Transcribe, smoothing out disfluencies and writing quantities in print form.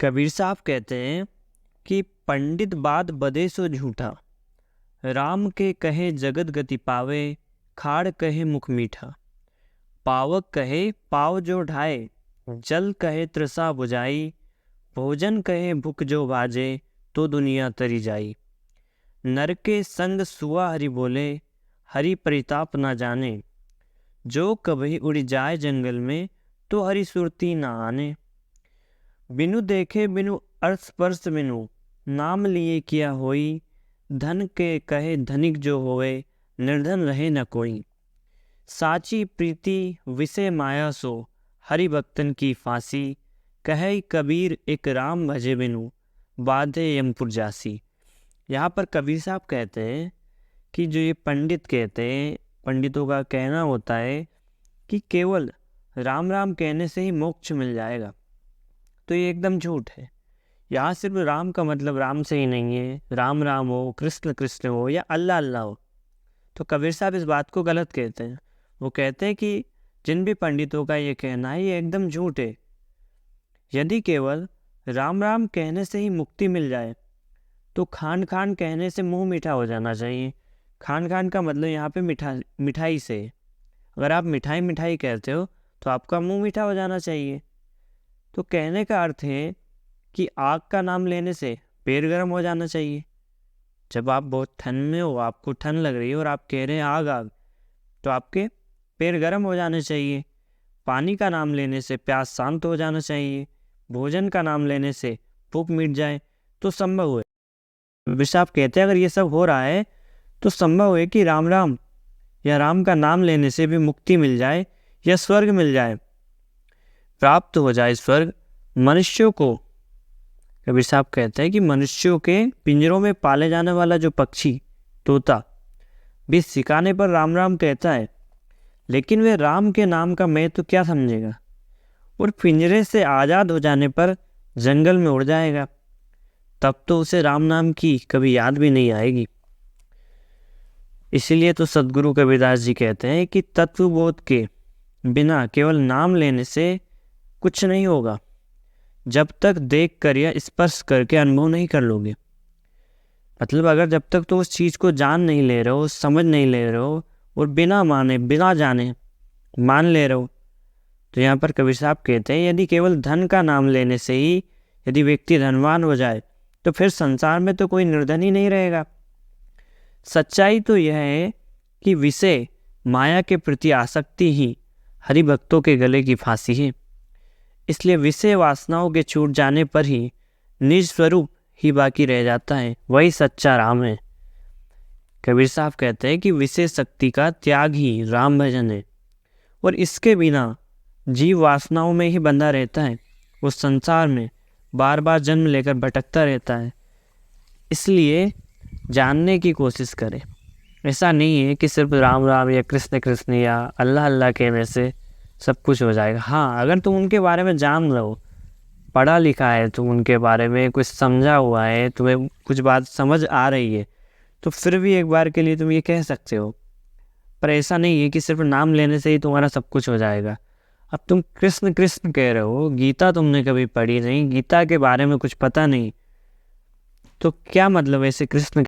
कबीर साहब कहते हैं कि पंडित बात बदे सो झूठा, राम के कहे जगत गति पावे, खाड़ कहे मुख मीठा। पावक कहे पाव जो ढाए, जल कहे तृषा बुझाई, भोजन कहे भूख जो बाजे, तो दुनिया तरी जाई। नर के संग सुआ हरि बोले, हरि परिताप ना जाने, जो कभी उड़ जाए जंगल में, तो हरि सुरती ना आने। बिनु देखे बिनु अर्थ स्पर्श बिनु, नाम लिए किया होई, धन के कहे धनिक जो होए, निर्धन रहे न कोई। साची प्रीति विषय माया सो, हरि भक्तन की फांसी, कहे कबीर एक राम भजे बिनु, बाधे यमपुर जासी। यहाँ पर कबीर साहब कहते हैं कि जो ये पंडित कहते हैं, पंडितों का कहना होता है कि केवल राम राम कहने से ही मोक्ष मिल जाएगा, तो ये एकदम झूठ है। यहाँ सिर्फ राम का मतलब राम से ही नहीं है, राम राम हो, कृष्ण कृष्ण हो या अल्लाह अल्लाह हो। तो कबीर साहब इस बात को गलत कहते हैं। वो कहते हैं कि जिन भी पंडितों का ये कहना है ये एकदम झूठ है। यदि केवल राम राम कहने से ही मुक्ति मिल जाए तो खान खान कहने से मुंह मीठा हो जाना चाहिए। खान खान का मतलब यहाँ पे मिठाई से। अगर आप मिठाई मिठाई कहते हो तो आपका मुंह मीठा हो जाना चाहिए। तो कहने का अर्थ है कि आग का नाम लेने से पैर गर्म हो जाना चाहिए। जब आप बहुत ठंड में हो, आपको ठंड लग रही है और आप कह रहे हैं आग आग, तो आपके पैर गर्म हो जाने चाहिए। पानी का नाम लेने से प्यास शांत हो जाना चाहिए। भोजन का नाम लेने से भूख मिट जाए तो संभव है। विशाप कहते हैं अगर ये सब हो रहा है तो संभव है कि राम राम या राम का नाम लेने से भी मुक्ति मिल जाए या स्वर्ग मिल जाए, प्राप्त हो जाए स्वर्ग। मनुष्यों को, कबीर साहब कहते हैं कि मनुष्यों के पिंजरों में पाले जाने वाला जो पक्षी तोता भी सिखाने पर राम राम कहता है, लेकिन वे राम के नाम का मैं तो क्या समझेगा और पिंजरे से आज़ाद हो जाने पर जंगल में उड़ जाएगा, तब तो उसे राम नाम की कभी याद भी नहीं आएगी। इसीलिए तो सद्गुरु कबीरदास जी कहते हैं कि तत्वबोध के बिना केवल नाम लेने से कुछ नहीं होगा, जब तक देख कर या स्पर्श करके अनुभव नहीं कर लोगे। मतलब अगर जब तक तो उस चीज़ को जान नहीं ले रहे हो, समझ नहीं ले रहे हो और बिना माने बिना जाने मान ले रहे हो, तो यहाँ पर कबीर साहब कहते हैं यदि केवल धन का नाम लेने से ही यदि व्यक्ति धनवान हो जाए तो फिर संसार में तो कोई निर्धन ही नहीं रहेगा। सच्चाई तो यह है कि विषय माया के प्रति आसक्ति ही हरि भक्तों के गले की फांसी है। इसलिए विषय वासनाओं के छूट जाने पर ही निज स्वरूप ही बाकी रह जाता है, वही सच्चा राम है। कबीर साहब कहते हैं कि विषय शक्ति का त्याग ही राम भजन है और इसके बिना जीव वासनाओं में ही बंधा रहता है, वो संसार में बार बार जन्म लेकर भटकता रहता है। इसलिए जानने की कोशिश करें। ऐसा नहीं है कि सिर्फ राम राम या कृष्ण कृष्ण या अल्लाह अल्लाह कहने से सब कुछ हो जाएगा। हाँ, अगर तुम उनके बारे में जान लो, पढ़ा लिखा है, तुम उनके बारे में कुछ समझा हुआ है, तुम्हें कुछ बात समझ आ रही है, तो फिर भी एक बार के लिए तुम ये कह सकते हो। पर ऐसा नहीं है कि सिर्फ नाम लेने से ही तुम्हारा सब कुछ हो जाएगा। अब तुम कृष्ण कृष्ण कह रहे हो, गीता तुमने कभी पढ़ी नहीं, गीता के बारे में कुछ पता नहीं, तो क्या मतलब ऐसे कृष्ण